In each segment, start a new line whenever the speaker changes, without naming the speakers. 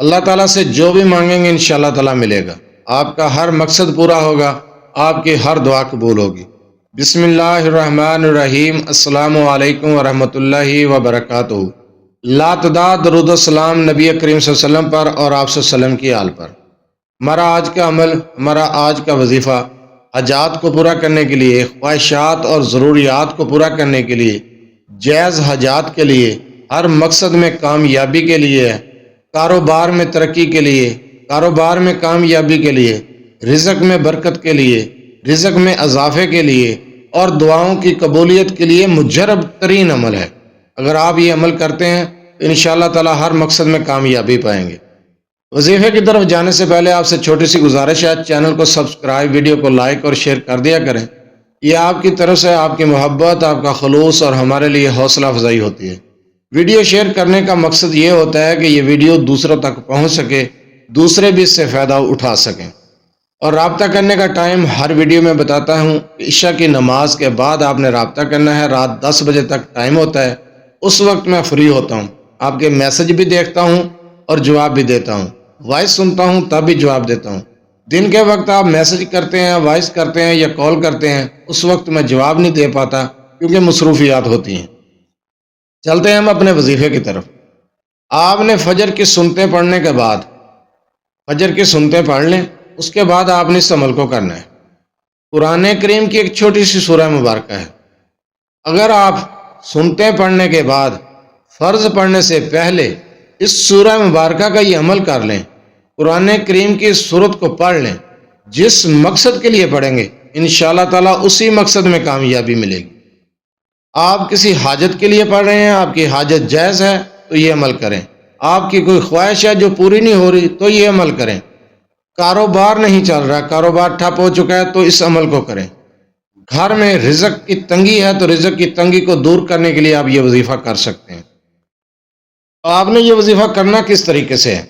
اللہ تعالیٰ سے جو بھی مانگیں گے انشاءاللہ تعالیٰ ملے گا، آپ کا ہر مقصد پورا ہوگا، آپ کی ہر دعا قبول ہوگی۔ بسم اللہ الرحمن الرحیم۔ السلام علیکم ورحمۃ اللہ وبرکاتہ۔ لاتعداد درود و سلام نبی کریم صلی اللہ علیہ وسلم پر اور آپ صلی اللہ علیہ وسلم کی آل پر۔ ہمارا آج کا عمل، ہمارا آج کا وظیفہ حاجات کو پورا کرنے کے لیے، خواہشات اور ضروریات کو پورا کرنے کے لیے، جائز حاجات کے لیے، ہر مقصد میں کامیابی کے لیے، کاروبار میں ترقی کے لیے، کاروبار میں کامیابی کے لیے، رزق میں برکت کے لیے، رزق میں اضافے کے لیے اور دعاؤں کی قبولیت کے لیے مجرب ترین عمل ہے۔ اگر آپ یہ عمل کرتے ہیں تو انشاءاللہ تعالی ہر مقصد میں کامیابی پائیں گے۔ وظیفے کی طرف جانے سے پہلے آپ سے چھوٹی سی گزارش ہے، چینل کو سبسکرائب، ویڈیو کو لائک اور شیئر کر دیا کریں۔ یہ آپ کی طرف سے آپ کی محبت، آپ کا خلوص اور ہمارے لیے حوصلہ افزائی ہوتی ہے۔ ویڈیو شیئر کرنے کا مقصد یہ ہوتا ہے کہ یہ ویڈیو دوسروں تک پہنچ سکے، دوسرے بھی اس سے فائدہ اٹھا سکیں۔ اور رابطہ کرنے کا ٹائم ہر ویڈیو میں بتاتا ہوں کہ عشاء کی نماز کے بعد آپ نے رابطہ کرنا ہے، رات 10 بجے تک ٹائم ہوتا ہے، اس وقت میں فری ہوتا ہوں، آپ کے میسج بھی دیکھتا ہوں اور جواب بھی دیتا ہوں، وائس سنتا ہوں تب بھی جواب دیتا ہوں۔ دن کے وقت آپ میسج کرتے ہیں، وائس کرتے ہیں یا کال کرتے ہیں، اس وقت میں جواب نہیں دے پاتا کیونکہ مصروفیات ہوتی ہیں۔ چلتے ہیں ہم اپنے وظیفے کی طرف۔ آپ نے فجر کی سنتیں پڑھنے کے بعد فجر کی سنتیں پڑھ لیں، اس کے بعد آپ نے اس عمل کو کرنا ہے۔ قرآن کریم کی ایک چھوٹی سی سورہ مبارکہ ہے، اگر آپ سنتیں پڑھنے کے بعد فرض پڑھنے سے پہلے اس سورہ مبارکہ کا یہ عمل کر لیں، قرآن کریم کی سورت کو پڑھ لیں، جس مقصد کے لیے پڑھیں گے انشاءاللہ تعالیٰ اسی مقصد میں کامیابی ملے گی۔ آپ کسی حاجت کے لیے پڑھ رہے ہیں، آپ کی حاجت جائز ہے تو یہ عمل کریں، آپ کی کوئی خواہش ہے جو پوری نہیں ہو رہی تو یہ عمل کریں، کاروبار نہیں چل رہا، کاروبار ٹھپ ہو چکا ہے تو اس عمل کو کریں، گھر میں رزق کی تنگی ہے تو رزق کی تنگی کو دور کرنے کے لیے آپ یہ وظیفہ کر سکتے ہیں۔ آپ نے یہ وظیفہ کرنا کس طریقے سے ہے؟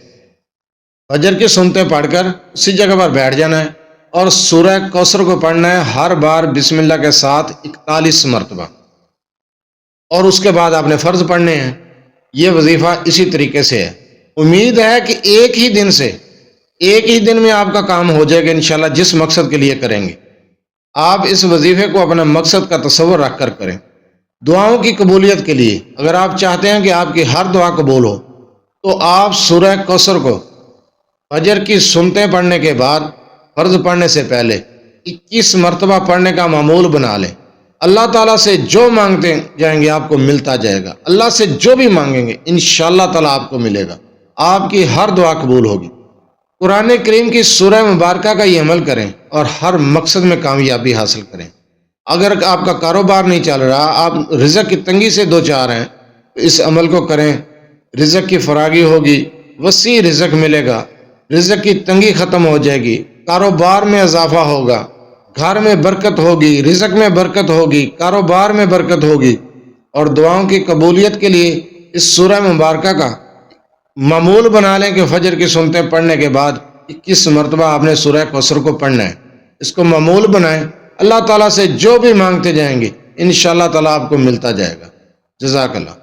فجر کی سنتیں پڑھ کر اسی جگہ پر بیٹھ جانا ہے اور سورہ کوثر کو پڑھنا ہے ہر بار بسم اللہ کے ساتھ 41 مرتبہ، اور اس کے بعد آپ نے فرض پڑھنے ہیں۔ یہ وظیفہ اسی طریقے سے ہے۔ امید ہے کہ ایک ہی دن میں آپ کا کام ہو جائے گا انشاءاللہ، جس مقصد کے لیے کریں گے۔ آپ اس وظیفے کو اپنا مقصد کا تصور رکھ کر کریں۔ دعاؤں کی قبولیت کے لیے اگر آپ چاہتے ہیں کہ آپ کی ہر دعا قبول ہو تو آپ سورہ کوثر کو فجر کی سنتیں پڑھنے کے بعد فرض پڑھنے سے پہلے 21 مرتبہ پڑھنے کا معمول بنا لیں۔ اللہ تعالیٰ سے جو مانگتے جائیں گے آپ کو ملتا جائے گا، اللہ سے جو بھی مانگیں گے انشاءاللہ تعالیٰ آپ کو ملے گا، آپ کی ہر دعا قبول ہوگی۔ قرآن کریم کی سورہ مبارکہ کا یہ عمل کریں اور ہر مقصد میں کامیابی حاصل کریں۔ اگر آپ کا کاروبار نہیں چل رہا، آپ رزق کی تنگی سے دوچار ہیں، تو اس عمل کو کریں، رزق کی فراگی ہوگی، وسیع رزق ملے گا، رزق کی تنگی ختم ہو جائے گی، کاروبار میں اضافہ ہوگا، گھر میں برکت ہوگی، رزق میں برکت ہوگی، کاروبار میں برکت ہوگی۔ اور دعاؤں کی قبولیت کے لیے اس سورہ مبارکہ کا معمول بنا لیں کہ فجر کی سنتیں پڑھنے کے بعد 21 مرتبہ آپ نے سورہ کوثر کو پڑھنا ہے، اس کو معمول بنائیں۔ اللہ تعالیٰ سے جو بھی مانگتے جائیں گے انشاءاللہ تعالیٰ آپ کو ملتا جائے گا۔ جزاک اللہ۔